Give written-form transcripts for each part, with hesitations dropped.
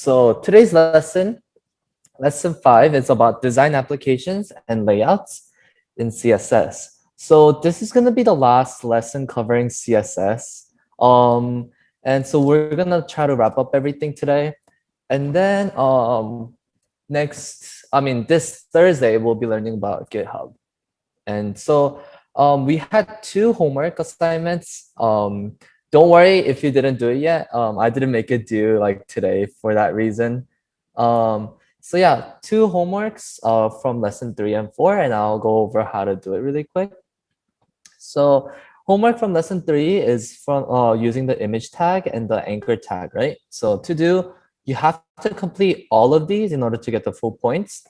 So today's lesson, lesson 5, is about design applications and layouts in CSS. So this is going to be the last lesson covering CSS. And so we're going to try to wrap up everything today. And then this Thursday, we'll be learning about GitHub. And so we had 2 homework assignments. Don't worry if you didn't do it yet. I didn't make it due like today for that reason. So yeah, 2 homeworks from lesson 3 and 4, and I'll go over how to do it really quick. So homework from lesson 3 is from using the image tag and the anchor tag, right? So to do, you have to complete all of these in order to get the full points.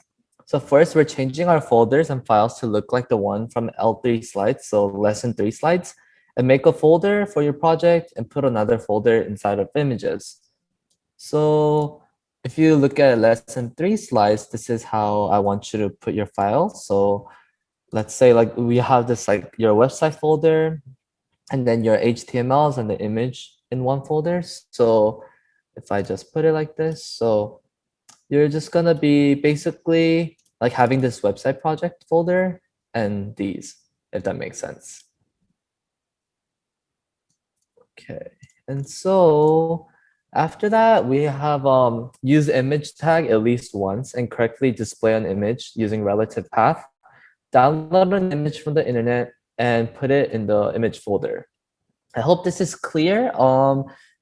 So first, we're changing our folders and files to look like the one from L3 slides, so lesson 3 slides, and make a folder for your project and put another folder inside of images. So if you look at lesson 3 slides, this is how I want you to put your file. So let's say like we have this like your website folder and then your HTMLs and the image in one folder. So if I just put it like this, so you're just gonna be basically like having this website project folder and these, if that makes sense. Okay, and so after that, we have use image tag at least once and correctly display an image using relative path. Download an image from the internet and put it in the image folder. I hope this is clear.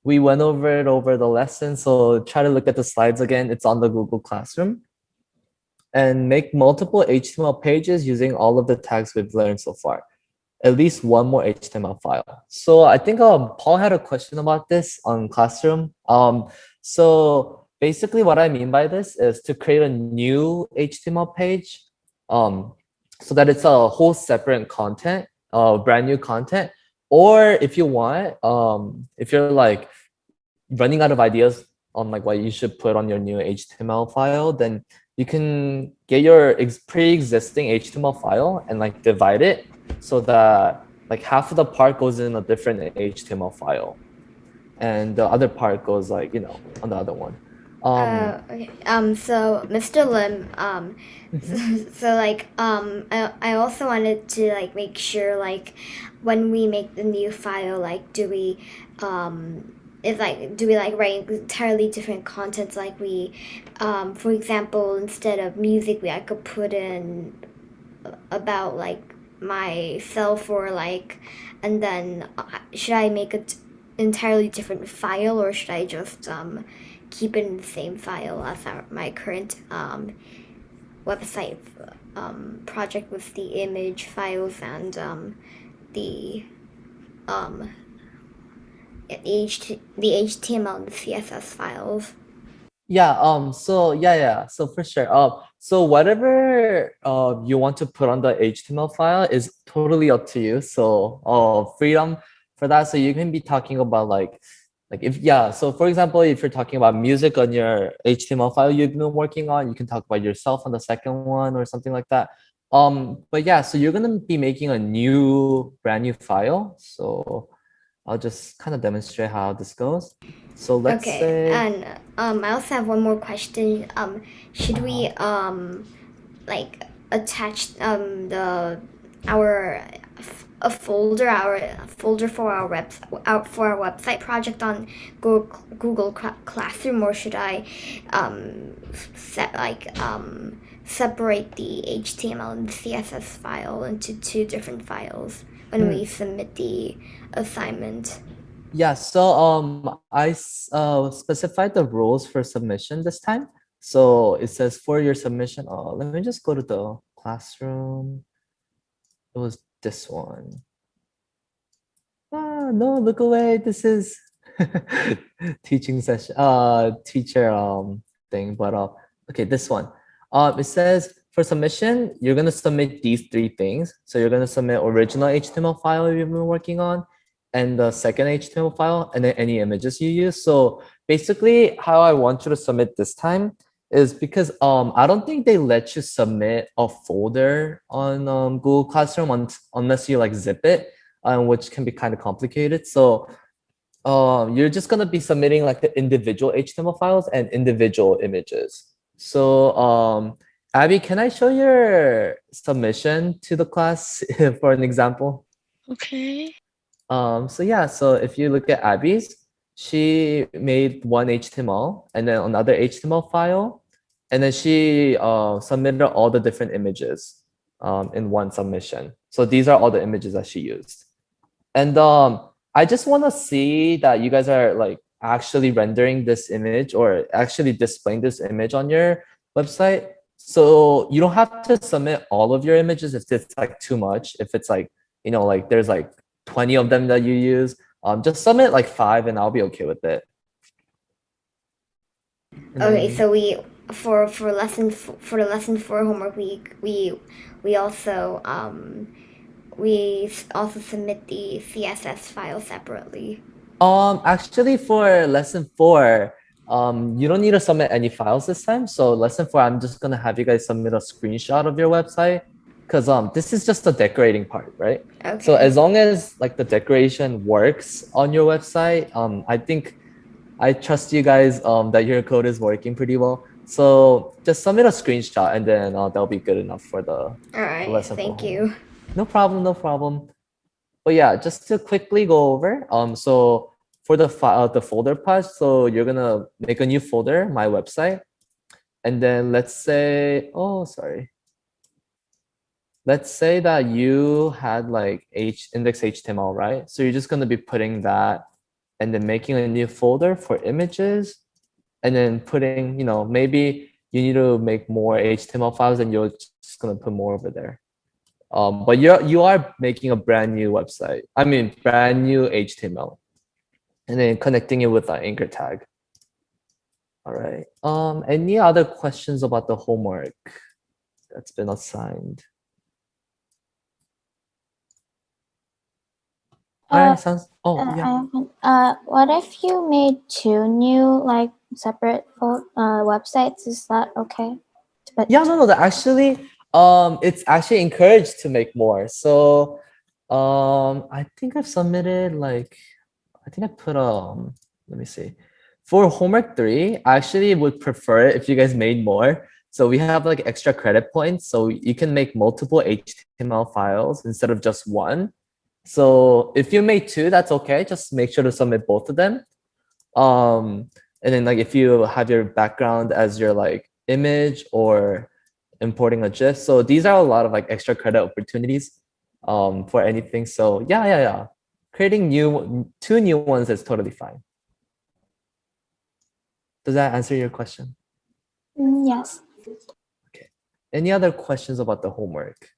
We went over it over the lesson, so try to look at the slides again. It's on the Google Classroom. And make multiple HTML pages using all of the tags we've learned so far. At least one more HTML file. So I think Paul had a question about this on Classroom. So basically what I mean by this is to create a new HTML page so that it's a whole separate content, brand new content. Or if you want, if you're like running out of ideas on like what you should put on your new HTML file, then you can get your pre-existing HTML file and like divide it so that like half of the part goes in a different HTML file and the other part goes like, you know, on the other one. Okay. So Mr. Lim, so like, I also wanted to like make sure like when we make the new file, like, do we like write entirely different contents? Like for example, instead of music, I could put in about like myself or like, and then should I make an entirely different file or should I just keep it in the same file as my current website project with the image files and the um, the HTML and the CSS files. Yeah, so for sure. So whatever you want to put on the HTML file is totally up to you. So freedom for that. So you can be talking about like if yeah, so for example, if you're talking about music on your HTML file you've been working on, you can talk about yourself on the second one or something like that. But yeah, so you're gonna be making a brand new file. So I'll just kind of demonstrate how this goes. So let's Okay, say and I also have one more question. Should we uh-huh. like attach the our a folder our folder for our website project on Google Classroom, or should I set like separate the HTML and the CSS file into 2 different files when we Hmm. submit the assignment? Yeah, so I specified the rules for submission this time. So it says for your submission, let me just go to the classroom. It was this one. Ah, no, look away. This is teaching session, teacher thing, but okay, this one. It says for submission, you're gonna submit these 3 things. So you're gonna submit original HTML file you've been working on, and the second HTML file, and then any images you use. So basically, how I want you to submit this time is because I don't think they let you submit a folder on Google Classroom unless you like zip it, which can be kind of complicated. So you're just gonna be submitting like the individual HTML files and individual images. So, Abby, can I show your submission to the class for an example? Okay. So yeah, so if you look at Abby's, she made one HTML and then another HTML file, and then she submitted all the different images in one submission. So these are all the images that she used. And I just want to see that you guys are like actually rendering this image or actually displaying this image on your website. So you don't have to submit all of your images if it's like too much. If it's like, like there's like 20 of them that you use, just submit like 5 and I'll be okay with it. And Okay, then, so we for for the lesson 4 homework we also submit the CSS file separately. actually for lesson 4, you don't need to submit any files this time. So lesson 4, I'm just gonna have you guys submit a screenshot of your website because this is just the decorating part, right? Okay. So as long as like the decoration works on your website, I think I trust you guys that your code is working pretty well. So just submit a screenshot and then that'll be good enough for the All right. lesson 4 Thank homework. you. No problem, no problem. But yeah, just to quickly go over, so for the file, the folder part, so you're gonna make a new folder, my website, and then let's say, oh, sorry. Let's say that you had like index HTML, right? So you're just gonna be putting that and then making a new folder for images, and then putting, maybe you need to make more HTML files and you're just gonna put more over there. But you are making a brand new website. I mean, brand new HTML, and then connecting it with an anchor tag. All right. Any other questions about the homework that's been assigned? All right. Sounds. Oh yeah. What if you made 2 new like separate websites? Is that okay? But Yeah. No. Actually, it's actually encouraged to make more. So, I think I've submitted like, I think I put let me see. For homework 3, I actually would prefer it if you guys made more. So we have like extra credit points. So you can make multiple HTML files instead of just one. So if you made 2, that's okay. Just make sure to submit both of them. And then like if you have your background as your like image or importing a GIF. So these are a lot of like extra credit opportunities for anything. So yeah. Creating 2 new ones is totally fine. Does that answer your question? yes. Okay. Any other questions about the homework?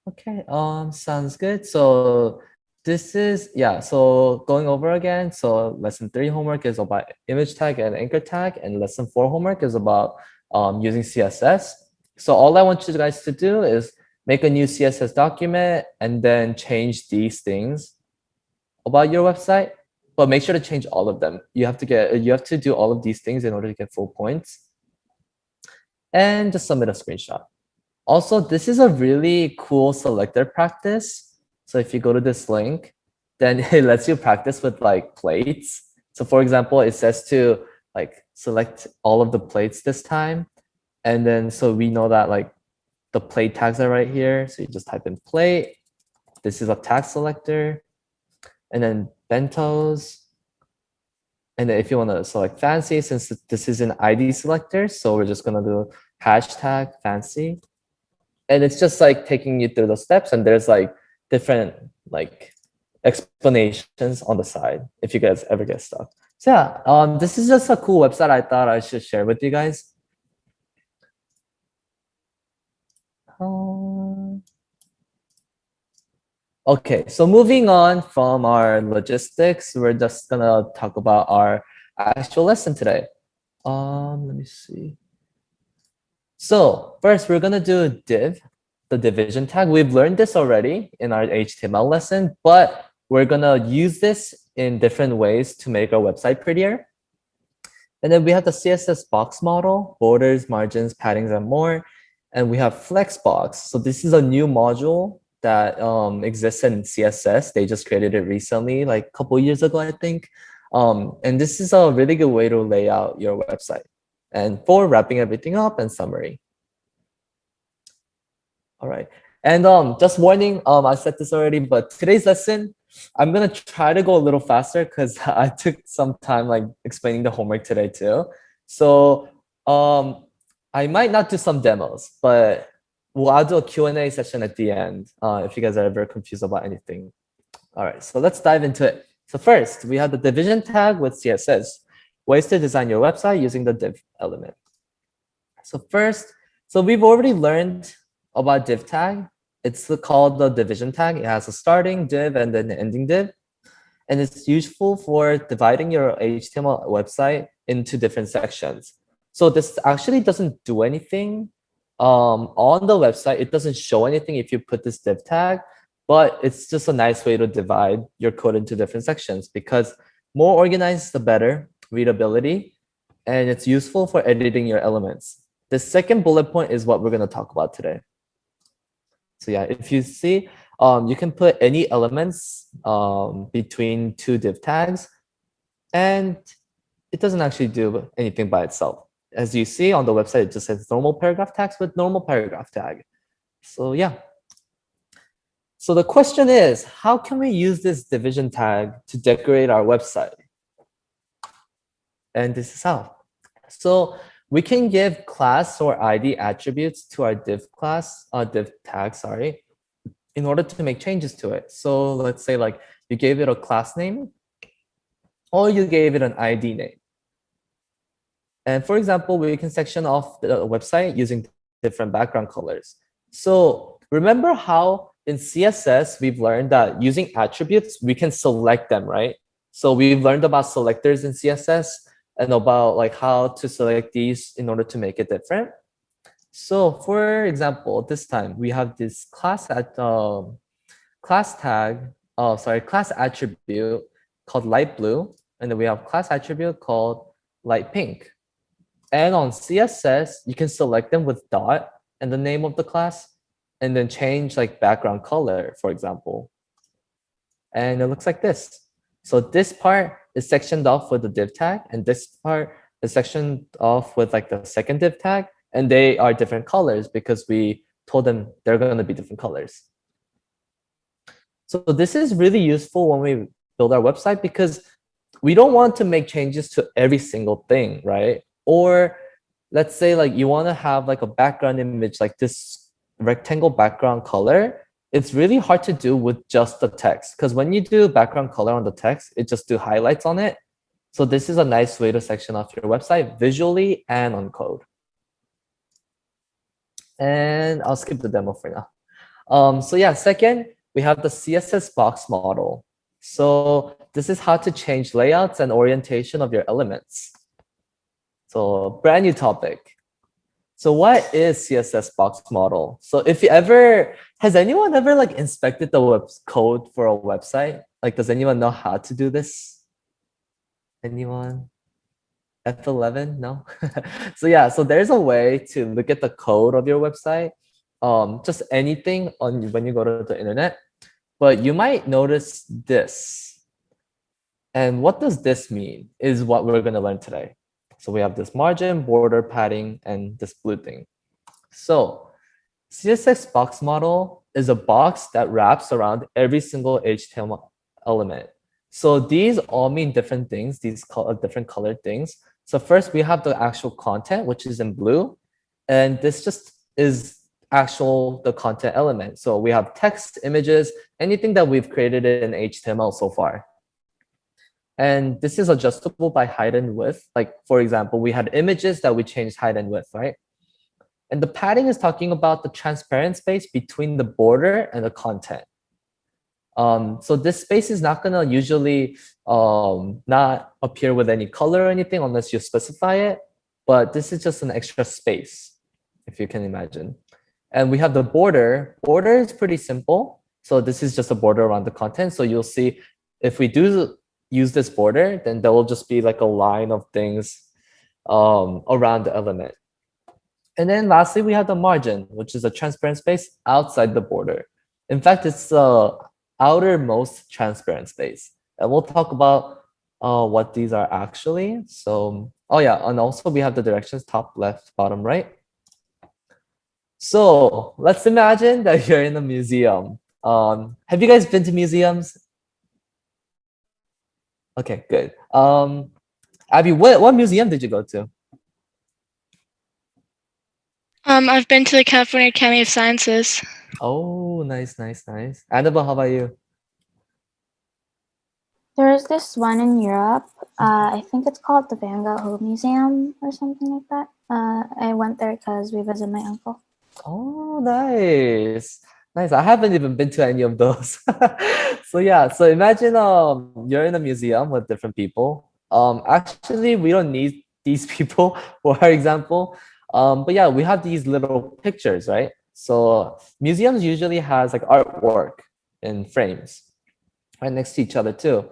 Okay, sounds good. So this is, yeah, so going over again. So lesson 3 homework is about image tag and anchor tag, and lesson 4 homework is about using CSS. So all I want you guys to do is make a new CSS document and then change these things about your website, but make sure to change all of them. You have to do all of these things in order to get full points, and just submit a screenshot. Also, this is a really cool selector practice. So if you go to this link, then it lets you practice with like plates. So for example, it says to like select all of the plates this time. And then so we know that like the plate tags are right here. So you just type in plate. This is a tag selector. And then bentos. And then if you want to select fancy, since this is an ID selector, so we're just going to do hashtag fancy. And it's just like taking you through the steps, and there's like different like explanations on the side if you guys ever get stuck. So yeah, this is just a cool website I thought I should share with you guys. Okay, so moving on from our logistics, we're just gonna talk about our actual lesson today. Let me see. So first, we're gonna do div, the division tag. We've learned this already in our HTML lesson, but we're gonna use this in different ways to make our website prettier. And then we have the CSS Box Model, borders, margins, paddings, and more. And we have Flexbox. So this is a new module that exists in CSS. They just created it recently, like a couple years ago, I think. And this is a really good way to lay out your website and for wrapping everything up and summary. All right. And just warning, I said this already, but today's lesson, I'm gonna try to go a little faster because I took some time like explaining the homework today too. So I might not do some demos, but I'll do a Q&A session at the end if you guys are ever confused about anything. All right, so let's dive into it. So first, we have the division tag with CSS. Ways to design your website using the div element. So first, so we've already learned about div tag. It's called the division tag. It has a starting div and then an ending div. And it's useful for dividing your HTML website into different sections. So this actually doesn't do anything on the website. It doesn't show anything if you put this div tag, but it's just a nice way to divide your code into different sections because more organized, the better readability, and it's useful for editing your elements. The second bullet point is what we're going to talk about today. So yeah, if you see, you can put any elements between two div tags, and it doesn't actually do anything by itself. As you see on the website, it just says normal paragraph tags with normal paragraph tag. So yeah. So the question is, how can we use this division tag to decorate our website? And this is how. So we can give class or ID attributes to our div tag, sorry, in order to make changes to it. So let's say like you gave it a class name or you gave it an ID name. And for example, we can section off the website using different background colors. So remember how in CSS, we've learned that using attributes, we can select them, right? So we've learned about selectors in CSS and about like how to select these in order to make it different. So for example, this time we have this class attribute called light blue, and then we have class attribute called light pink. And on CSS, you can select them with dot and the name of the class, and then change like background color, for example. And it looks like this. So this part is sectioned off with the div tag, and this part is sectioned off with like the second div tag, and they are different colors because we told them they're going to be different colors. So this is really useful when we build our website because we don't want to make changes to every single thing, right? Or let's say like you want to have like a background image like this rectangle background color. It's really hard to do with just the text because when you do background color on the text, it just do highlights on it. So this is a nice way to section off your website visually and on code. And I'll skip the demo for now. So yeah, second, we have the CSS Box Model. So this is how to change layouts and orientation of your elements. So brand new topic. So what is CSS Box Model? So if you ever, has anyone ever like inspected the web code for a website? Like, does anyone know how to do this? Anyone? F11? No? So yeah, so there's a way to look at the code of your website. Just anything on when you go to the internet, but you might notice this. And what does this mean is what we're gonna learn today. So we have this margin, border, padding, and this blue thing. So CSS Box Model is a box that wraps around every single HTML element. So these all mean different things, these different colored things. So first we have the actual content, which is in blue. And this just is the content element. So we have text, images, anything that we've created in HTML so far. And this is adjustable by height and width. Like, for example, we had images that we changed height and width, right? And the padding is talking about the transparent space between the border and the content. So this space is not gonna usually not appear with any color or anything unless you specify it, but this is just an extra space, if you can imagine. And we have the border. Border is pretty simple. So this is just a border around the content. So you'll see if we do use this border, then there will just be like a line of things around the element. And then lastly, we have the margin, which is a transparent space outside the border. In fact, it's the outermost transparent space. And we'll talk about what these are actually. So, oh yeah, and also we have the directions top, left, bottom, right. So let's imagine that you're in a museum. Have you guys been to museums? Okay, good. Abby, what museum did you go to? I've been to the California Academy of Sciences. Oh, nice, nice, nice. Annabelle, how about you? There's this one in Europe. I think it's called the Van Gogh Museum or something like that. I went there because we visited my uncle. Oh, nice. Nice. I haven't even been to any of those. So yeah, so imagine you're in a museum with different people. Actually we don't need these people for our example. But yeah, we have these little pictures, right? So museums usually has like artwork in frames right next to each other too.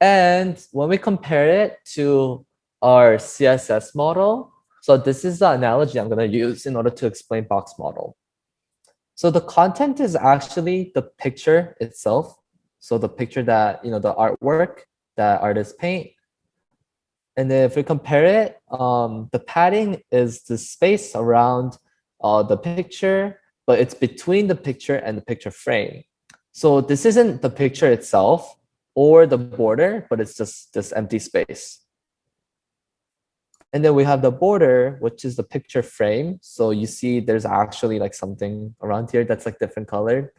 And when we compare it to our CSS model, so this is the analogy I'm going to use in order to explain box model. So the content is actually the picture itself. So the picture that, the artwork that artists paint. And then if we compare it, the padding is the space around the picture, but it's between the picture and the picture frame. So this isn't the picture itself or the border, but it's just this empty space. And then we have the border, which is the picture frame. So you see there's actually like something around here that's like different colored.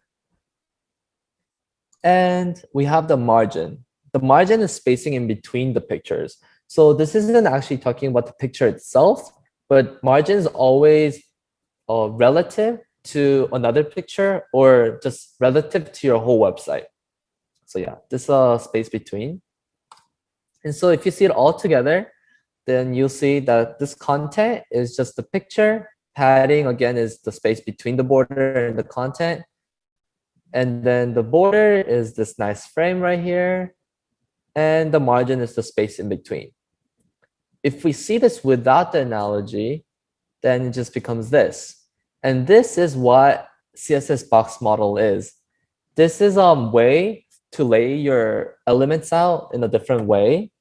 And we have the margin. The margin is spacing in between the pictures. So this isn't actually talking about the picture itself, but margin is always relative to another picture or just relative to your whole website. So yeah, this space between. And so if you see it all together, then you'll see that this content is just the picture. Padding, again, is the space between the border and the content. And then the border is this nice frame right here. And the margin is the space in between. If we see this without the analogy, then it just becomes this. And this is what CSS Box Model is. This is a way to lay your elements out in a different way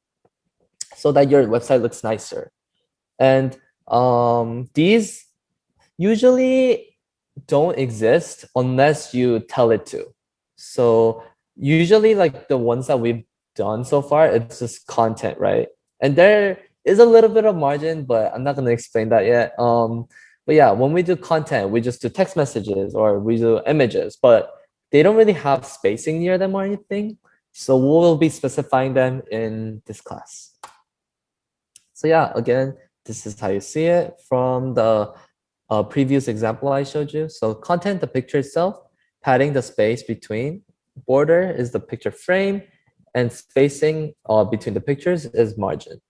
so that your website looks nicer. And these usually don't exist unless you tell it to. So usually like the ones that we've done so far, it's just content, right? And there is a little bit of margin, but I'm not going to explain that yet. But yeah, when we do content, we just do text messages or we do images, but they don't really have spacing near them or anything. So we'll be specifying them in this class. So yeah, again, this is how you see it from the previous example I showed you. So content, the picture itself, padding the space between, border is the picture frame, and spacing between the pictures is margin.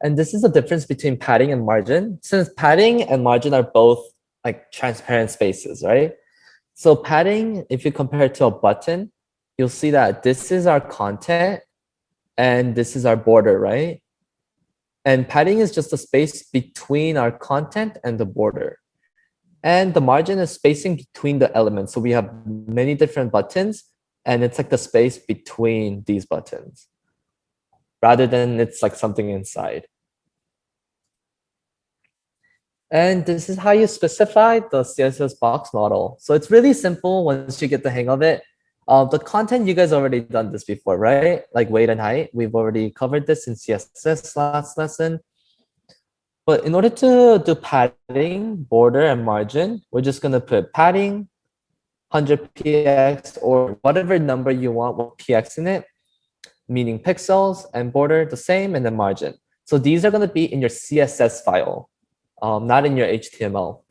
And this is the difference between padding and margin. Since padding and margin are both like transparent spaces, right? So padding, if you compare it to a button, you'll see that this is our content and this is our border, right? And padding is just the space between our content and the border. And the margin is spacing between the elements. So we have many different buttons and it's like the space between these buttons rather than it's like something inside. And this is how you specify the CSS box model. So it's really simple once you get the hang of it. The content, you guys already done this before, right? Like weight and height. We've already covered this in CSS last lesson. But in order to do padding, border, and margin, we're just going to put padding, 100 px, or whatever number you want with px in it, meaning pixels, and border the same, and then margin. So these are going to be in your CSS file, not in your HTML.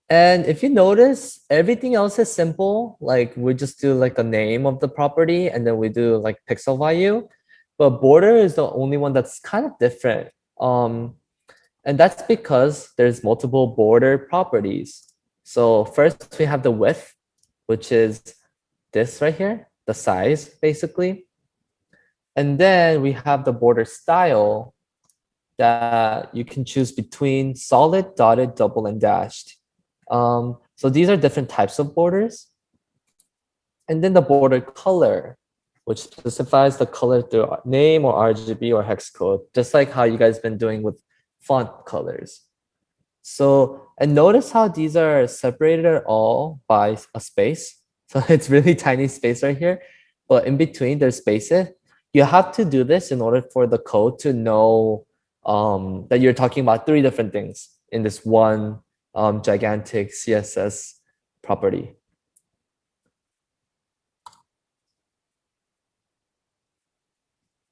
And if you notice, everything else is simple. Like we just do like the name of the property, and then we do like pixel value. But border is the only one that's kind of different. And that's because there's multiple border properties. So first we have the width, which is this right here, the size basically. And then we have the border style, that you can choose between solid, dotted, double, and dashed. So these are different types of borders. And then the border color, which specifies the color through name or RGB or hex code, just like how you guys been doing with font colors. So, and notice how these are separated all by a space. So it's really tiny space right here, but in between there's spaces. You have to do this in order for the code to know that you're talking about three different things in this one gigantic CSS property.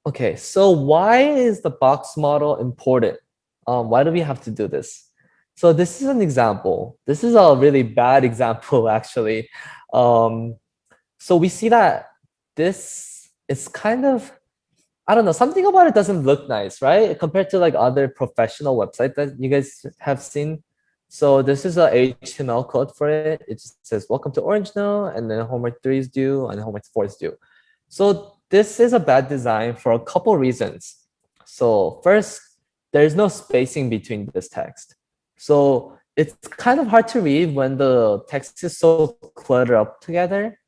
Okay, so why is the box model important? Why do we have to do this? So this is an example. This is a really bad example, actually. So we see that this is kind of, I don't know, something about it doesn't look nice, right? Compared to like other professional websites that you guys have seen. So this is a HTML code for it. It just says, welcome to OrangeNote, and then homework 3 is due, and homework 4 is due. So this is a bad design for a couple reasons. So first, there's no spacing between this text. So it's kind of hard to read when the text is so cluttered up together.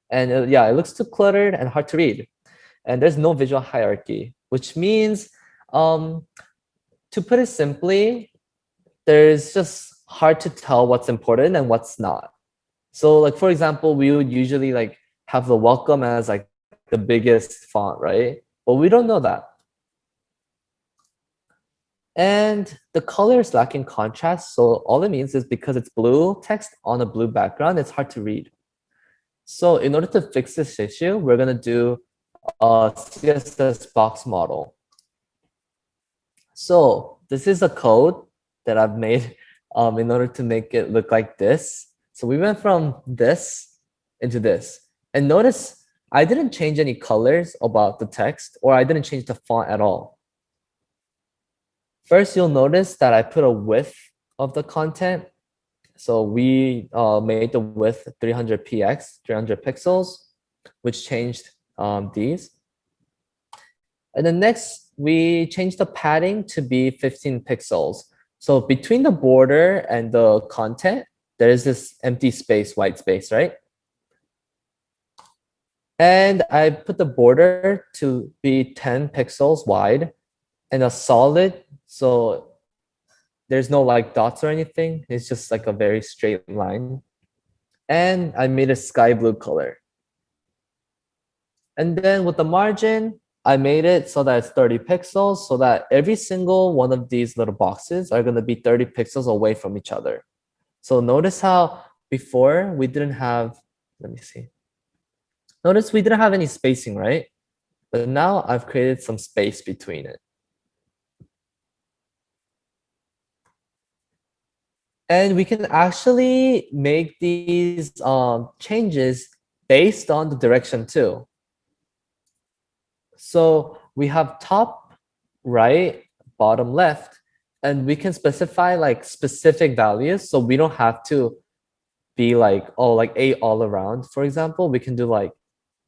And yeah, it looks too cluttered and hard to read. And there's no visual hierarchy, which means, to put it simply, there's just hard to tell what's important and what's not. So like, for example, we would usually like have the welcome as like the biggest font, right? But we don't know that. And the color is lacking contrast. So all it means is because it's blue text on a blue background, it's hard to read. So in order to fix this issue, we're gonna do a CSS box model. So this is a code that I've made in order to make it look like this. So we went from this into this. And notice I didn't change any colors about the text, or I didn't change the font at all. First, you'll notice that I put a width of the content. So we made the width 300px, 300 pixels, which changed these. And then next, we changed the padding to be 15 pixels. So between the border and the content, there is this empty space, white space, right? And I put the border to be 10 pixels wide and a solid. So there's no like dots or anything. It's just like a very straight line. And I made a sky blue color. And then with the margin, I made it so that it's 30 pixels, so that every single one of these little boxes are going to be 30 pixels away from each other. So notice how before we didn't have, let me see. Notice we didn't have any spacing, right? But now I've created some space between it. And we can actually make these changes based on the direction too. So we have top, right, bottom, left, and we can specify like specific values. So we don't have to be like, oh, like 8 all around. For example, we can do like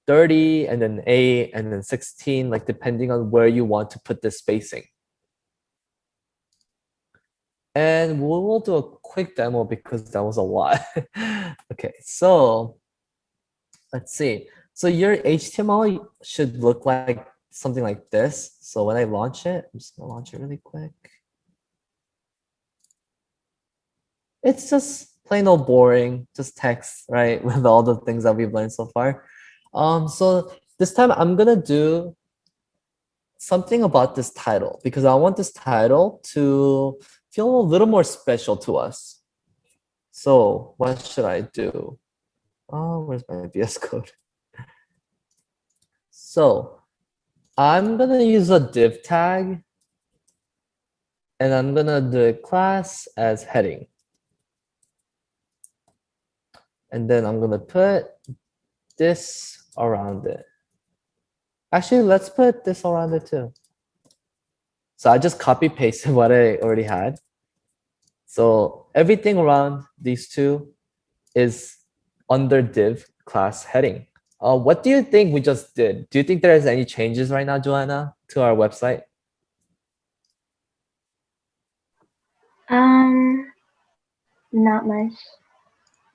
30 and then 8 and then 16, like depending on where you want to put the spacing. And we will do a quick demo because that was a lot. Okay, so let's see. So your HTML should look like something like this. So when I launch it, I'm just gonna launch it really quick. It's just plain old boring, just text, right? With all the things that we've learned so far. So this time I'm gonna do something about this title because I want this title to feel a little more special to us. So what should I do? Oh, where's my VS Code? So I'm gonna use a div tag and I'm gonna do a class as heading. And then I'm gonna put this around it. Actually, let's put this around it too. So I just copy pasted what I already had. So everything around these two is under div class heading. What do you think we just did? Do you think there's any changes right now, Joanna, to our website? Not much.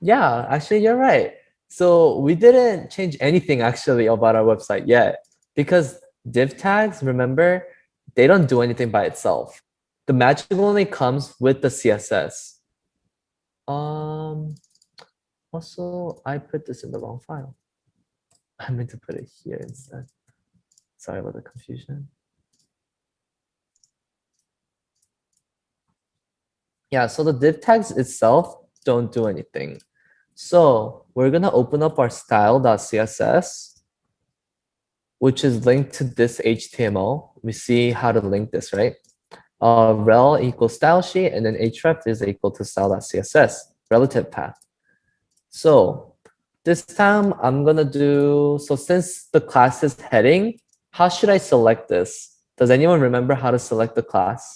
Yeah, actually, you're right. So we didn't change anything actually about our website yet because div tags, remember, they don't do anything by itself. The magic only comes with the CSS. Also, I put this in the wrong file. I meant to put it here instead. Sorry about the confusion. Yeah, so the div tags itself don't do anything. So we're gonna open up our style.css, which is linked to this HTML. We see how to link this, right? Rel equals style sheet, and then href is equal to style.css, relative path. So this time I'm gonna do, so since the class is heading, how should I select this? Does anyone remember how to select the class?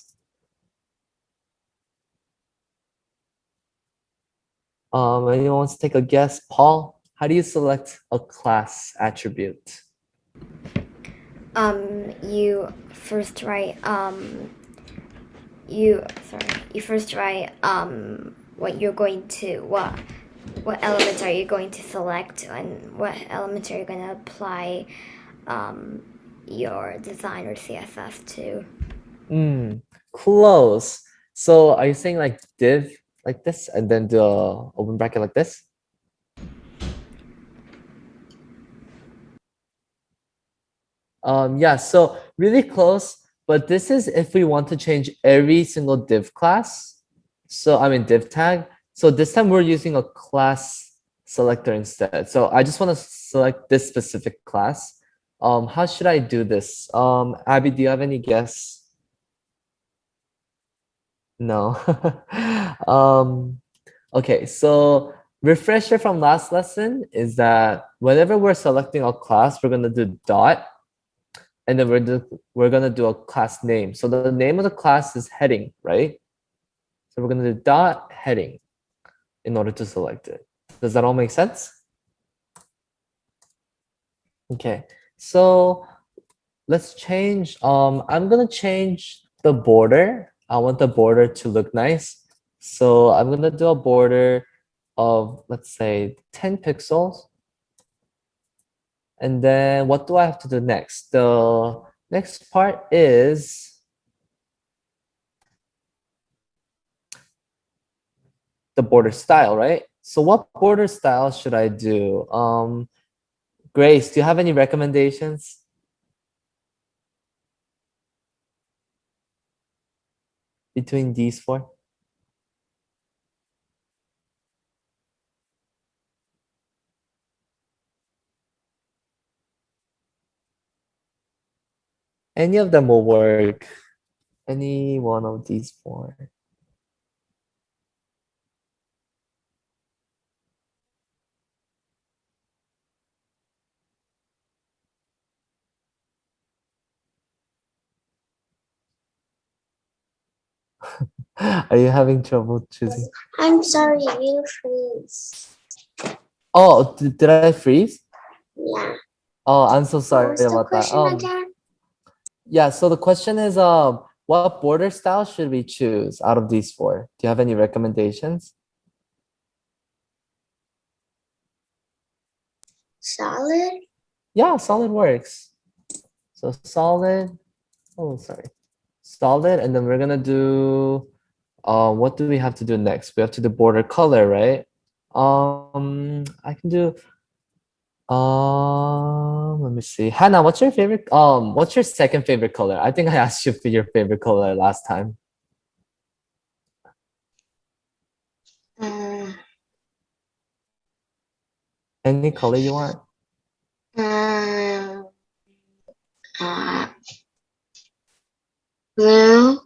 Anyone wants to take a guess? Paul, how do you select a class attribute? You first write you first write what you're going to what elements are you going to select and what elements are you going to apply your design or CSS to. Close. So are you saying like div like this and then do a open bracket like this? Yeah, so really close, but this is if we want to change every single div class. So I mean div tag. So this time we're using a class selector instead. So I just want to select this specific class. How should I do this? Abby, do you have any guess? No. Okay, so refresher from last lesson is that whenever we're selecting a class, we're gonna do dot, and then we're gonna do a class name. So the name of the class is heading, right? So we're gonna do dot heading in order to select it. Does that all make sense? Okay, so let's change. I'm gonna change the border. I want the border to look nice. So I'm gonna do a border of, let's say, 10 pixels. And then what do I have to do next? The next part is the border style, right? So what border style should I do? Grace, do you have any recommendations? Between these four? Any of them will work. Any one of these four. Are you having trouble choosing? I'm sorry, you freeze. Oh, did I freeze? Yeah. Oh, I'm so sorry What was the about that. question again? Yeah, so the question is, what border style should we choose out of these four? Do you have any recommendations? Solid? Yeah, solid works. So solid, oh, sorry. Solid, and then we're gonna do, what do we have to do next? We have to do border color, right? I can do, let me see. Hannah, what's your favorite, what's your second favorite color? I think I asked you for your favorite color last time. Uh, Any color you want? uh, uh, blue?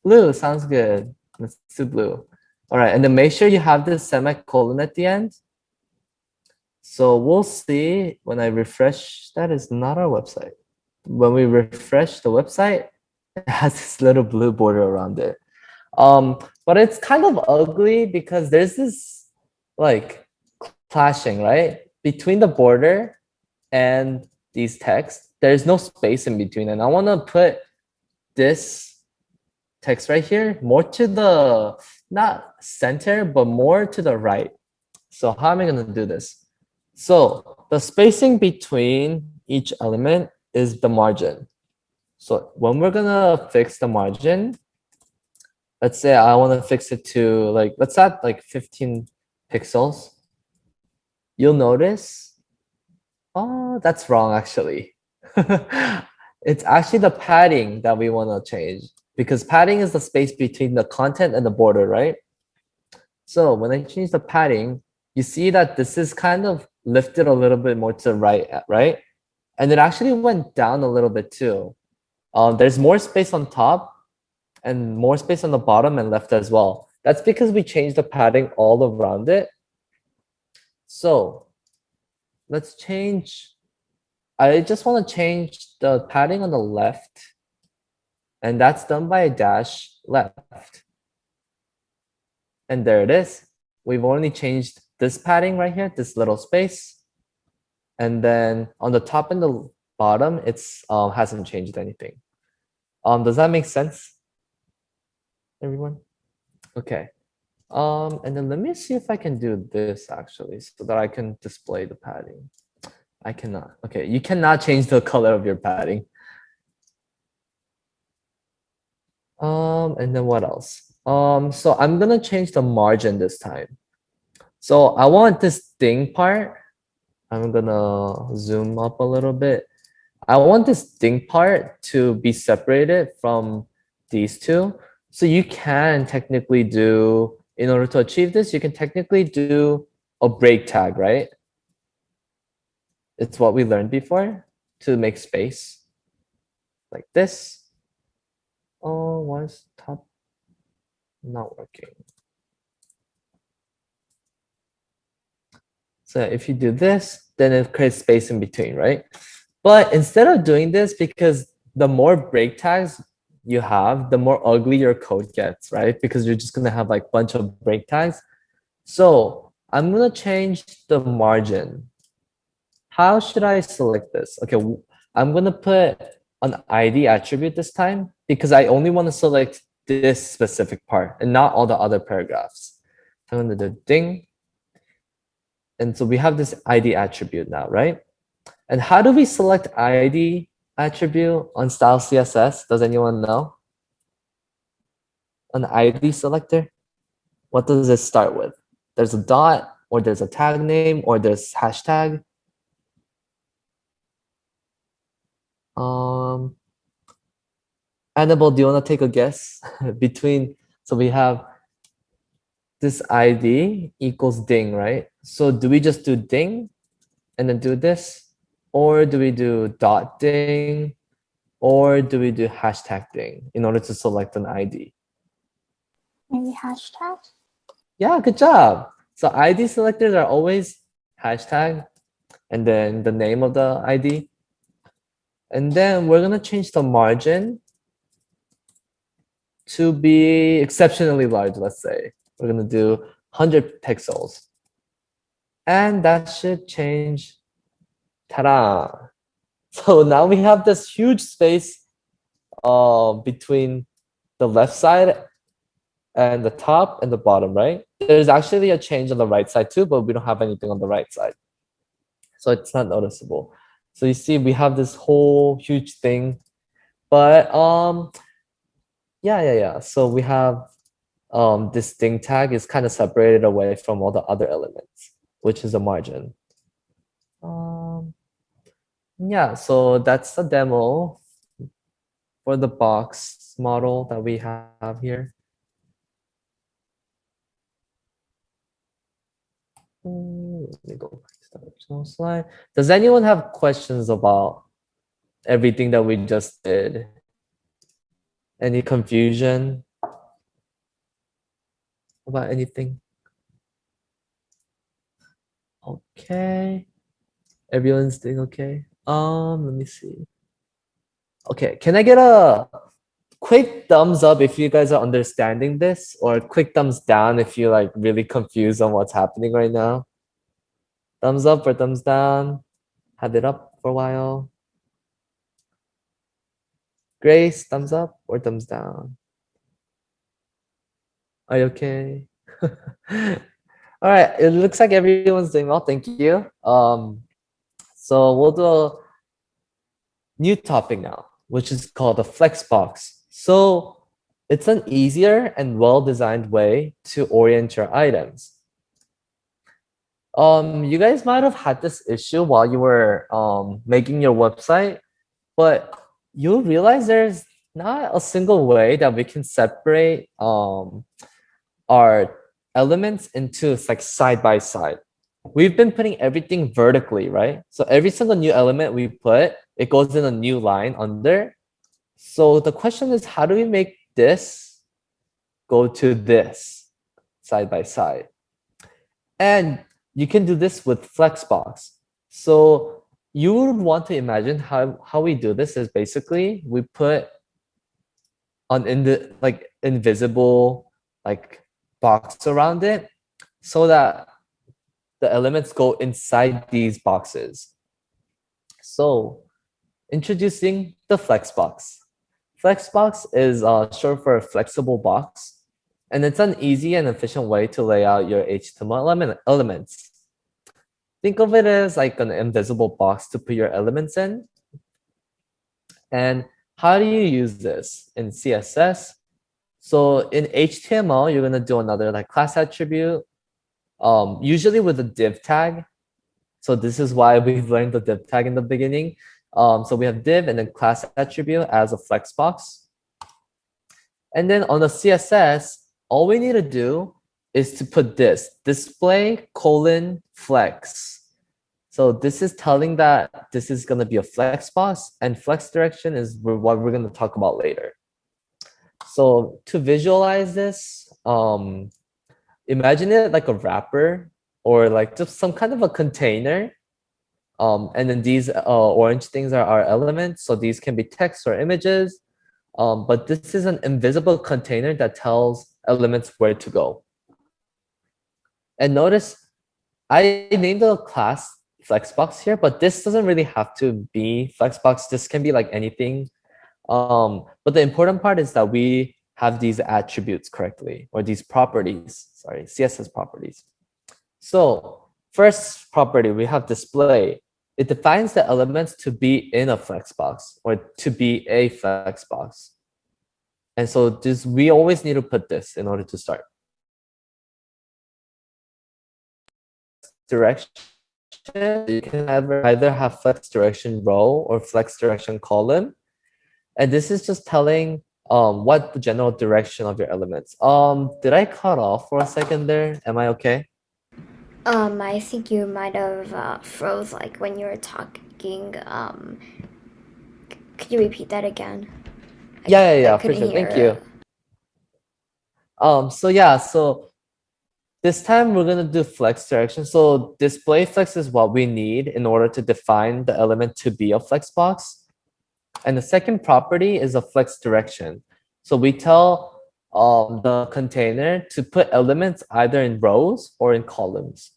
Blue sounds good. Let's do blue. All right, and then make sure you have the semicolon at the end. So we'll see when I refresh. That is not our website. When we refresh the website, it has this little blue border around it. But it's kind of ugly because there's this like clashing, right? Between the border and these texts, there's no space in between. And I want to put this text right here, more to the, not center, but more to the right. So how am I gonna do this? So the spacing between each element is the margin. So when we're gonna fix the margin, let's say I wanna fix it to like, let's add like 15 pixels. You'll notice, oh, that's wrong actually. It's actually the padding that we wanna change because padding is the space between the content and the border, right? So when I change the padding, you see that this is kind of lifted a little bit more to the right, right? And it actually went down a little bit too. There's more space on top and more space on the bottom and left as well. That's because we changed the padding all around it. So let's change, I just want to change the padding on the left, and that's done by a dash left. And there it is. We've only changed this padding right here, this little space. And then on the top and the bottom, it's hasn't changed anything. Does that make sense, everyone? Okay. And then let me see if I can do this actually, so that I can display the padding. I cannot. Okay, you cannot change the color of your padding. And then what else? So I'm gonna change the margin this time. So I want this thing part. I'm gonna zoom up a little bit. I want this thing part to be separated from these two. So you can technically do, in order to achieve this, you can technically do a break tag, right? It's what we learned before to make space like this. Oh, why is top not working? So if you do this, then it creates space in between, right? But instead of doing this, because the more break tags you have, the more ugly your code gets, right? Because you're just gonna have like a bunch of break tags. So I'm gonna change the margin. How should I select this? Okay, I'm gonna put an ID attribute this time because I only want to select this specific part and not all the other paragraphs. So I'm gonna do ding. And so we have this ID attribute now, right? And how do we select ID attribute on style CSS? Does anyone know? An ID selector? What does it start with? There's a dot, or there's a tag name, or there's hashtag. Annabelle, do you want to take a guess? Between, so we have this ID equals ding, right? So do we just do ding and then do this? Or do we do dot ding? Or do we do hashtag ding in order to select an ID? Maybe hashtag? Yeah, good job. So ID selectors are always hashtag and then the name of the ID. And then we're gonna change the margin to be exceptionally large, let's say. We're gonna do 100 pixels. And that should change, ta-da. So now we have this huge space between the left side and the top and the bottom, right? There's actually a change on the right side too, but we don't have anything on the right side. So it's not noticeable. So you see, we have this whole huge thing, but yeah. So we have this thing tag is kind of separated away from all the other elements, which is a margin. Yeah, so that's the demo for the box model that we have here. Let me go back to the original slide. Does anyone have questions about everything that we just did? Any confusion about anything? Okay. Everyone's doing okay. Let me see. Okay, can I get a quick thumbs up if you guys are understanding this, or a quick thumbs down if you're like really confused on what's happening right now? Thumbs up or thumbs down? Had it up for a while. Grace, thumbs up or thumbs down? Are you okay? All right, it looks like everyone's doing well. Thank you. So we'll do a new topic now, which is called the Flexbox. So it's an easier and well-designed way to orient your items. You guys might have had this issue while you were making your website, but you'll realize there's not a single way that we can separate our elements into like side by side. We've been putting everything vertically, right? So every single new element we put, it goes in a new line under. So the question is, how do we make this go to this side by side? And you can do this with Flexbox. So you would want to imagine how we do this is basically we put an invisible like box around it so that the elements go inside these boxes. So introducing the Flexbox. Flexbox is short for a flexible box, and it's an easy and efficient way to lay out your HTML elements. Think of it as like an invisible box to put your elements in. And how do you use this in CSS? So in HTML, you're gonna do another like class attribute, usually with a div tag. So this is why we've learned the div tag in the beginning. So we have div and then class attribute as a flexbox. And then on the CSS, all we need to do is to put this display : flex. So this is telling that this is going to be a flex box, and flex direction is what we're going to talk about later. So to visualize this, imagine it like a wrapper or like just some kind of a container. And then these orange things are our elements. So these can be text or images. But this is an invisible container that tells elements where to go. And notice I named the class Flexbox here, but this doesn't really have to be Flexbox. This can be like anything. But the important part is that we have these attributes correctly, or these properties, sorry, CSS properties. So first property, we have display. It defines the elements to be in a flexbox or to be a flexbox. And so this, we always need to put this in order to start. Direction, you can either have flex direction row or flex direction column. And this is just telling what the general direction of your elements. Did I cut off for a second there? Am I okay? I think you might have froze like when you were talking. Could you repeat that again? Yeah, for sure. Thank you. So this time we're gonna do flex direction. So display flex is what we need in order to define the element to be a flex box. And the second property is a flex direction. So we tell the container to put elements either in rows or in columns.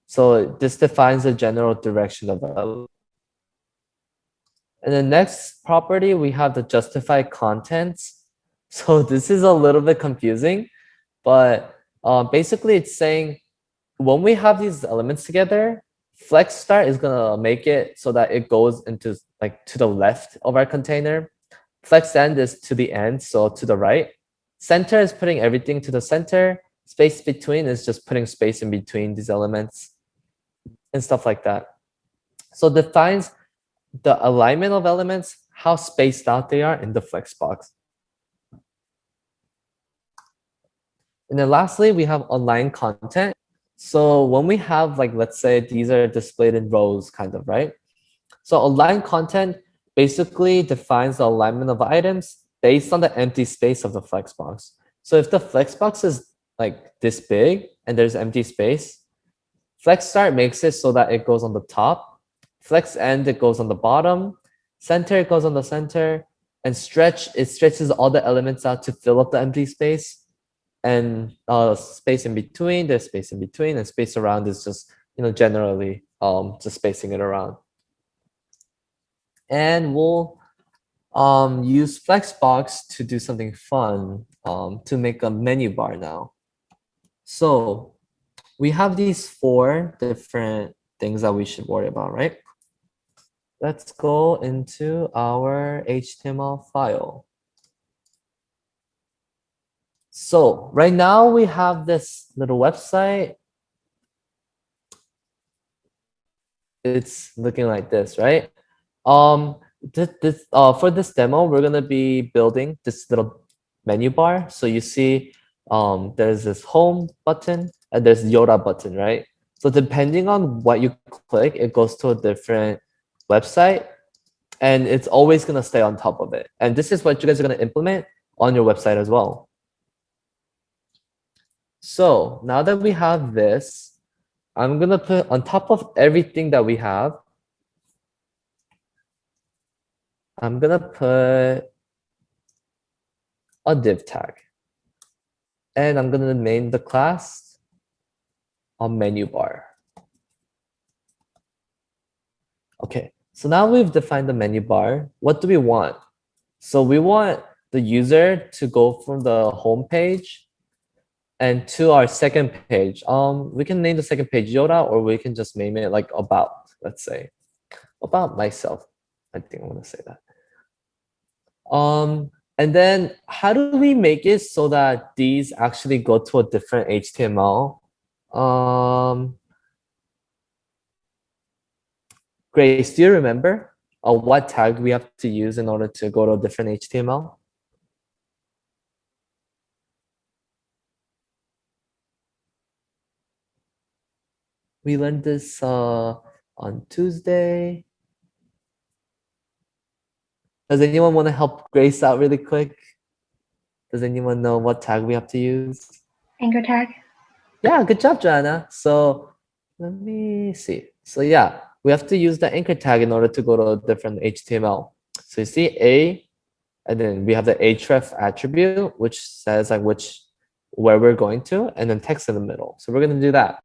So this defines the general direction of the element. And the next property, we have the justify contents. So this is a little bit confusing, but basically it's saying when we have these elements together, flex start is gonna make it so that it goes into like to the left of our container. Flex end is to the end, so to the right. Center is putting everything to the center. Space between is just putting space in between these elements and stuff like that. So defines the alignment of elements, how spaced out they are in the flex box. And then lastly, we have align content. So when we have like, let's say these are displayed in rows kind of, right? So align content basically defines the alignment of items based on the empty space of the flex box. So if the flex box is like this big and there's empty space, flex start makes it so that it goes on the top, flex end it goes on the bottom, center it goes on the center, and stretch it stretches all the elements out to fill up the empty space. And space in between, there's space in between, and space around is just generally just spacing it around. And we'll use Flexbox to do something fun, to make a menu bar now. So we have these 4 different things that we should worry about, right? Let's go into our HTML file. So right now we have this little website. It's looking like this, right? For this demo, we're gonna be building this little menu bar. So you see, there's this home button and there's Yoda button, right? So depending on what you click, it goes to a different website, and it's always gonna stay on top of it. And this is what you guys are gonna implement on your website as well. So now that we have this, I'm gonna put on top of everything that we have, I'm gonna put a div tag. And I'm gonna name the class a menu bar. Okay, so now we've defined the menu bar. What do we want? So we want the user to go from the home page and to our second page. We can name the second page Yoda, or we can just name it like about, let's say. About myself. I think I want to say that. And then how do we make it so that these actually go to a different HTML? Grace, do you remember what tag we have to use in order to go to a different HTML? We learned this on Tuesday. Does anyone want to help Grace out really quick? Does anyone know what tag we have to use? Anchor tag. Yeah, good job, Joanna. So let me see. So yeah, we have to use the anchor tag in order to go to a different HTML. So you see A, and then we have the href attribute, which says like where we're going to, and then text in the middle. So we're gonna do that.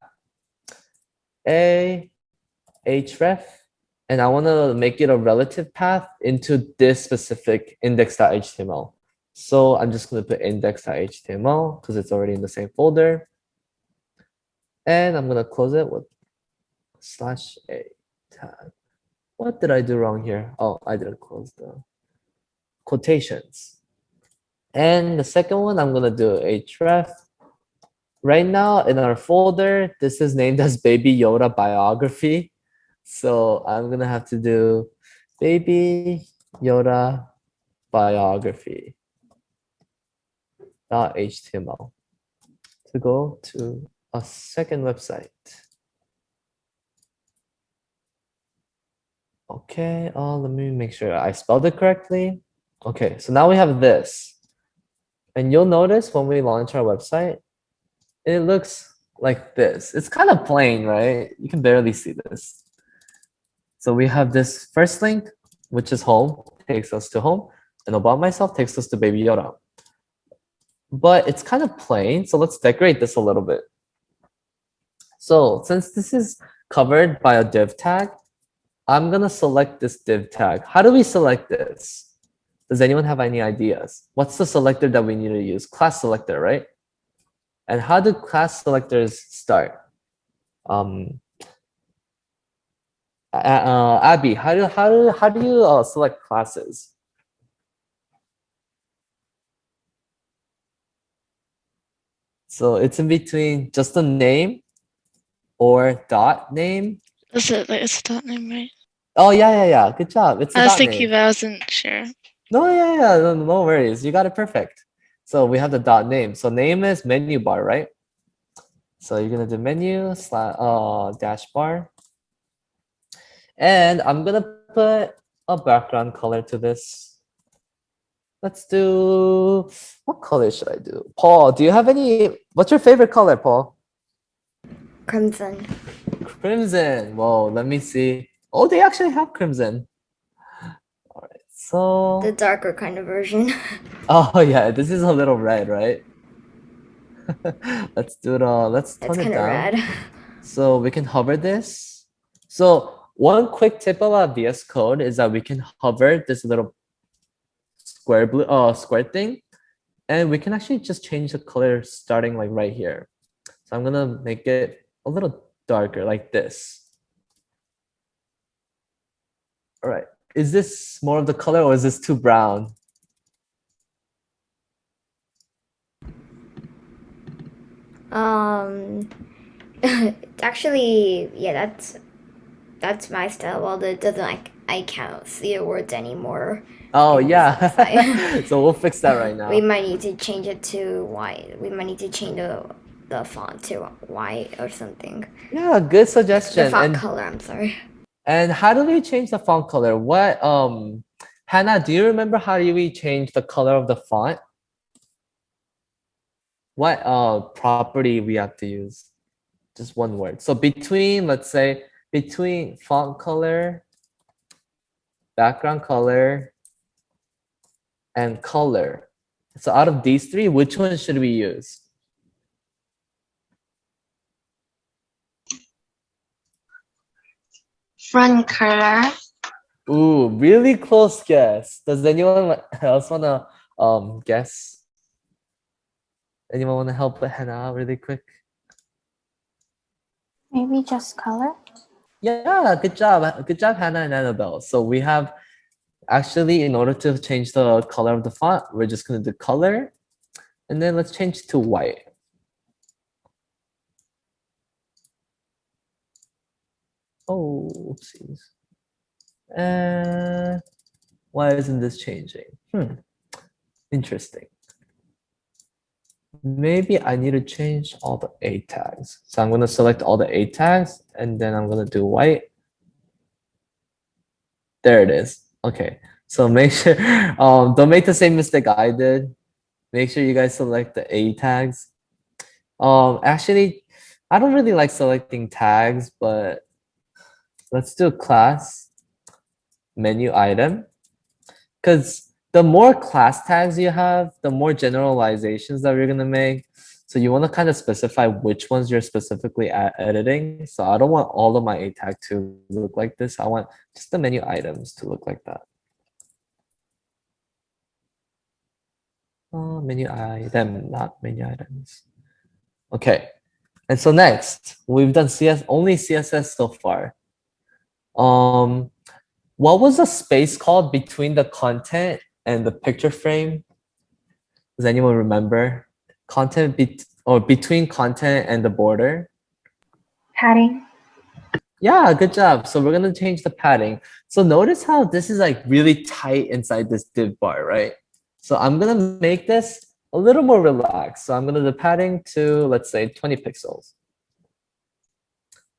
A, href, and I wanna make it a relative path into this specific index.html. So I'm just gonna put index.html because it's already in the same folder. And I'm gonna close it with /a tag. What did I do wrong here? Oh, I didn't close the quotations. And the second one, I'm gonna do href. Right now in our folder, this is named as Baby Yoda Biography. So I'm gonna have to do Baby Yoda Biography .html to go to a second website. Okay, let me make sure I spelled it correctly. Okay, so now we have this. And you'll notice when we launch our website, it looks like this. It's kind of plain, right? You can barely see this. So we have this first link, which is home, takes us to home, and about myself takes us to Baby Yoda. But it's kind of plain, so let's decorate this a little bit. So since this is covered by a div tag, I'm gonna select this div tag. How do we select this? Does anyone have any ideas? What's the selector that we need to use? Class selector, right? And how do class selectors start? Abby, how do you select classes? So it's in between just a name or dot name. Is it like it's a dot name, right? Oh yeah. Good job. It's a I was dot thinking, name. but I wasn't sure. No, no worries. You got it perfect. So we have the dot name. So name is menu bar, right? So you're gonna do menu dash bar. And I'm gonna put a background color to this. Let's do, what color should I do? Paul, do you have any, what's your favorite color, Paul? Crimson. Crimson. Whoa, let me see. Oh, they actually have crimson. All right, so. The darker kind of version. Oh yeah, this is a little red, right? Let's do it all. Let's It's tone it kind of down. red. So we can hover this. So one quick tip about VS Code is that we can hover this little square thing, and we can actually just change the color starting like right here. So I'm gonna make it a little darker like this. All right, is this more of the color or is this too brown? Actually, yeah, that's my style. Well, it doesn't like I can't see the words anymore. Oh It won't yeah, satisfy. so we'll fix that right We now. might need to change it to white. We might need to change the font to white or something. Yeah, good The suggestion. font color, I'm sorry. And how do we change the font color? What Hannah, do you remember how do we change the color of the font? What property we have to use? Just one word. So between, let's say, between font color, background color, and color. So out of these three, which one should we use? Front color. Ooh, really close guess. Does anyone else wanna guess? Anyone wanna help Hannah out really quick? Maybe just color. Yeah, good job. Good job, Hannah and Annabelle. So we have actually, in order to change the color of the font, we're just gonna do color, and then let's change to white. Oh, oopsies. Why isn't this changing? Interesting. Maybe I need to change all the A tags. So I'm gonna select all the A tags, and then I'm gonna do white. There it is. Okay. So make sure, don't make the same mistake I did. Make sure you guys select the A tags. Actually, I don't really like selecting tags, but let's do class menu item. Because the more class tags you have, the more generalizations that we're gonna make. So you want to kind of specify which ones you're specifically editing. So I don't want all of my A tag to look like this. I want just the menu items to look like that. Oh, menu item, not menu items. Okay. And so next, we've done only CSS so far. What was the space called between the content and the picture frame? Does anyone remember? Between content and the border? Padding. Yeah, good job. So we're gonna change the padding. So notice how this is like really tight inside this div bar, right? So I'm gonna make this a little more relaxed. So I'm gonna do padding to, let's say, 20 pixels.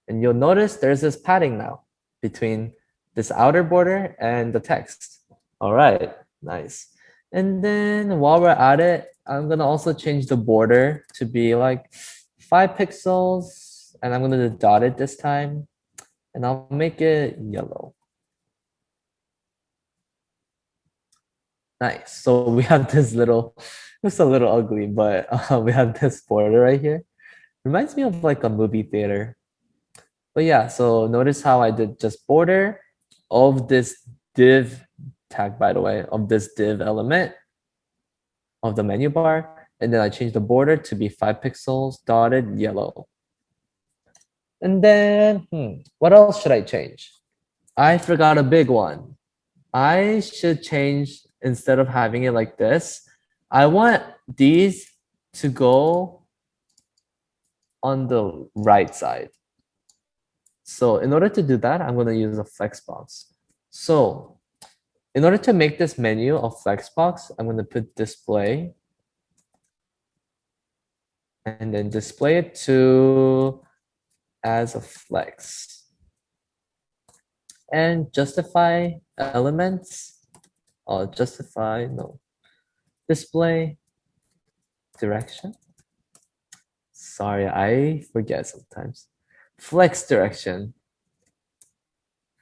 And you'll notice there's this padding now between this outer border and the text. All right, nice. And then while we're at it, I'm gonna also change the border to be like 5 pixels, and I'm gonna dot it this time, and I'll make it yellow. Nice. So we have this little, it's a little ugly, but we have this border right here. Reminds me of like a movie theater. But yeah, so notice how I did just border of this div tag, by the way, of this div element of the menu bar. And then I changed the border to be 5 pixels dotted yellow. And then, what else should I change? I forgot a big one. I should change, instead of having it like this, I want these to go on the right side. So in order to do that, I'm going to use a Flexbox. So in order to make this menu of Flexbox, I'm going to put display and then display it to as a flex. And justify elements, display direction. Sorry, I forget sometimes. Flex direction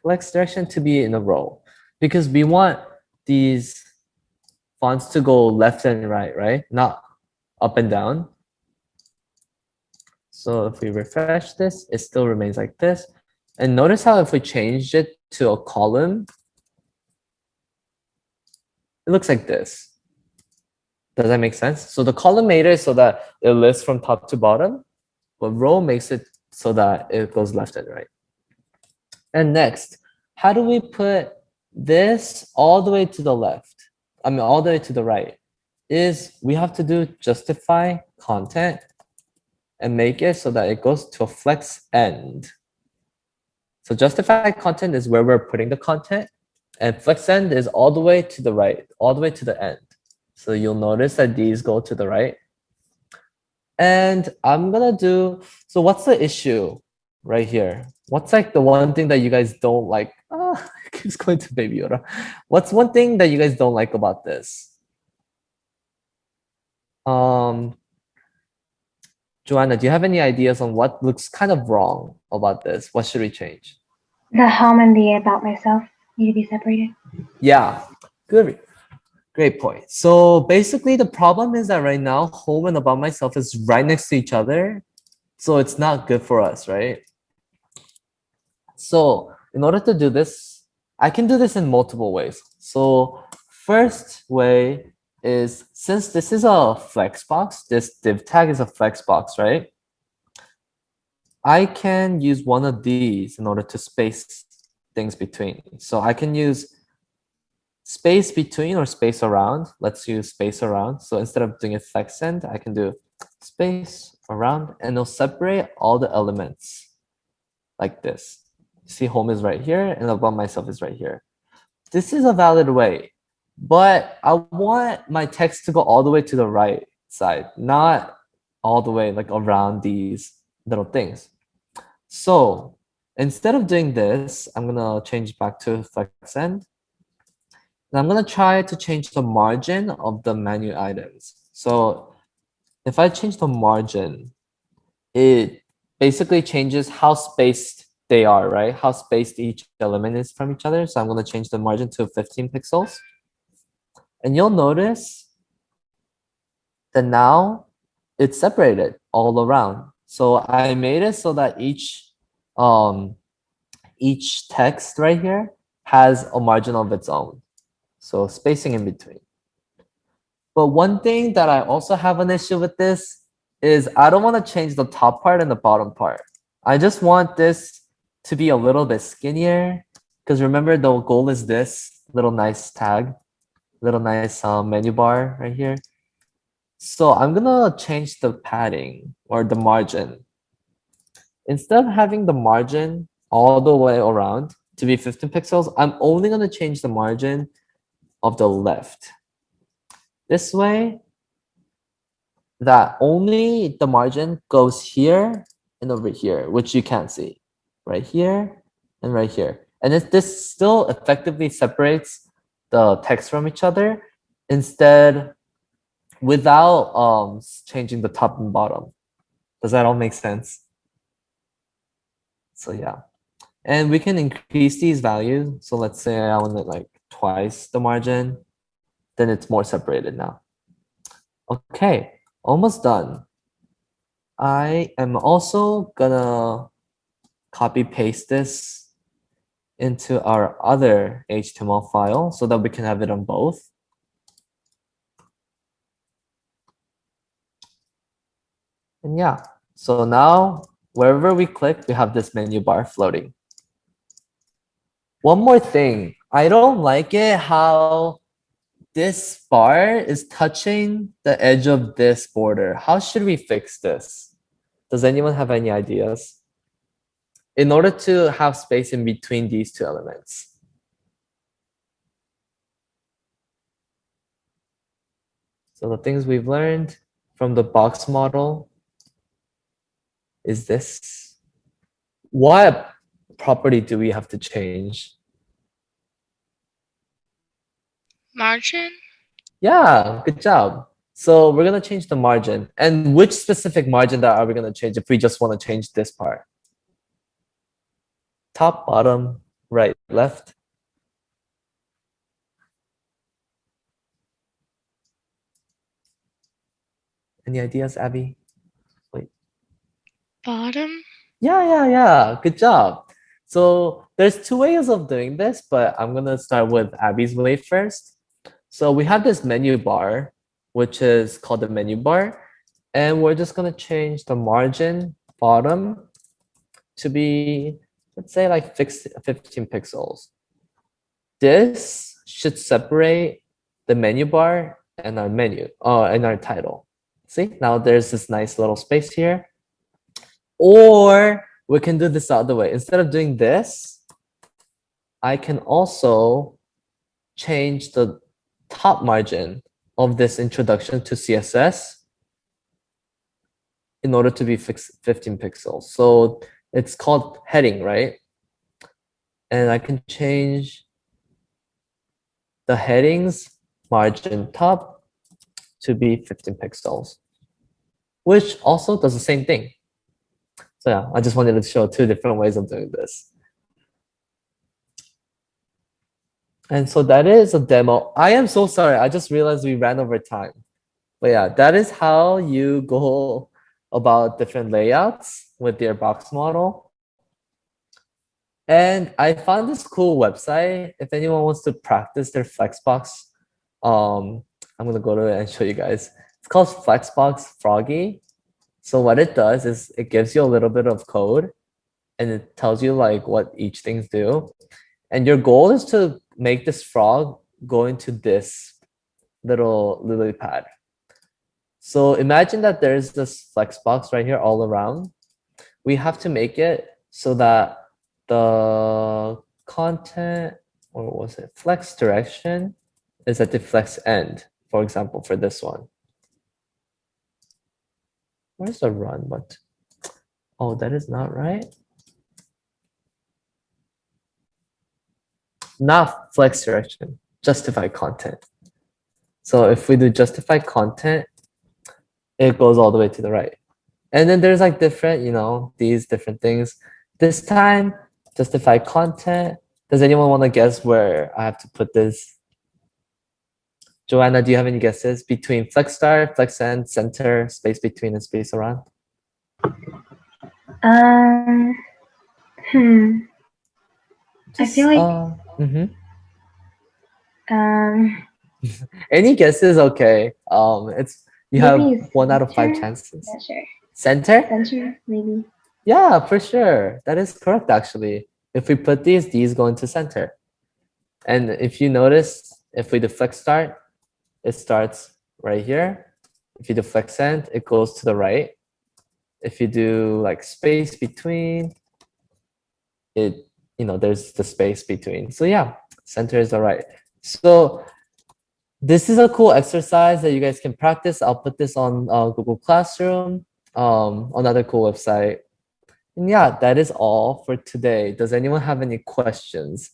to be in a row, because we want these fonts to go left and right? Not up and down. So if we refresh this, it still remains like this. And notice how if we change it to a column, it looks like this. Does that make sense? So the column made it so that it lists from top to bottom. but row makes it so that it goes left and right. And next, how do we put this all the way to the left? I mean, all the way to the right is we have to do justify content and make it so that it goes to a flex end. So justify content is where we're putting the content, and flex end is all the way to the right, all the way to the end. So you'll notice that these go to the right. And I'm gonna do, so what's the issue right here? What's like the one thing that you guys don't like? It keeps going to Baby Yoda. What's one thing that you guys don't like about this? Joanna, do you have any ideas on what looks kind of wrong about this? What should we change? The home and the about myself need to be separated. Yeah, good. Great point. So basically the problem is that right now, home and about myself is right next to each other. So it's not good for us, right? So in order to do this, I can do this in multiple ways. So first way is, since this is a Flexbox, this div tag is a Flexbox, right? I can use one of these in order to space things between. So I can use space between or space around. Let's use space around. So instead of doing a flex end, I can do space around, and it'll separate all the elements like this. See, home is right here and about myself is right here. This is a valid way, but I want my text to go all the way to the right side, not all the way like around these little things. So instead of doing this, I'm gonna change back to flex end. And I'm gonna try to change the margin of the menu items. So if I change the margin, it basically changes how spaced they are, right? How spaced each element is from each other. So I'm gonna change the margin to 15 pixels. And you'll notice that now it's separated all around. So I made it so that each text right here has a margin of its own. So spacing in between. But one thing that I also have an issue with this is I don't want to change the top part and the bottom part. I just want this to be a little bit skinnier, because remember the goal is this little nice tag, little nice menu bar right here. So I'm gonna change the padding or the margin. Instead of having the margin all the way around to be 15 pixels, I'm only gonna change the margin of the left. This way, that only the margin goes here and over here, which you can't see. Right here and right here. And this still effectively separates the text from each other, instead without changing the top and bottom. Does that all make sense? So yeah. And we can increase these values. So let's say I want it like twice the margin, then it's more separated now. Okay, almost done. I am also gonna copy paste this into our other HTML file so that we can have it on both. And yeah, so now wherever we click, we have this menu bar floating. One more thing, I don't like it how this bar is touching the edge of this border. How should we fix this? Does anyone have any ideas? In order to have space in between these two elements. So the things we've learned from the box model is this. What property do we have to change? Margin? Yeah, good job. So we're gonna change the margin. And which specific margin that are we gonna change if we just wanna change this part? Top, bottom, right, left. Any ideas, Abby? Wait. Bottom? Yeah. Good job. So there's two ways of doing this, but I'm gonna start with Abby's way first. So we have this menu bar, which is called the menu bar, and we're just gonna change the margin bottom to be, let's say like 15 pixels. This should separate the menu bar and our menu, and our title. See, now there's this nice little space here. Or we can do this the other way. Instead of doing this, I can also change the top margin of this introduction to CSS in order to be 15 pixels. So it's called heading, right? And I can change the headings margin top to be 15 pixels, which also does the same thing. So yeah, I just wanted to show two different ways of doing this. And so that is a demo. I am so sorry. I just realized we ran over time. But yeah, that is how you go about different layouts with your box model. And I found this cool website. If anyone wants to practice their Flexbox, I'm gonna go to it and show you guys. It's called Flexbox Froggy. So what it does is it gives you a little bit of code and it tells you like what each things do. And your goal is to make this frog go into this little lily pad. So imagine that there's this Flexbox right here all around. We have to make it so that the content, or what was it, flex direction is at the flex end, for example, for this one. Where's the run button? Oh, that is not right. Not flex direction, justify content. So if we do justify content, it goes all the way to the right. And then there's like different, these different things. This time, justify content. Does anyone want to guess where I have to put this? Joanna, do you have any guesses between flex start, flex end, center, space between, and space around? I feel like any guesses? Okay. You have maybe 1 out of 5 center? chances. Not sure. Center? Center, maybe. Yeah, for sure. That is correct, actually. If we put these go into center. And if you notice, if we do flex start, it starts right here. If you do flex end, it goes to the right. If you do like space between, there's the space between. So yeah, center is all right. So this is a cool exercise that you guys can practice. I'll put this on Google Classroom, another cool website. And yeah, that is all for today. Does anyone have any questions?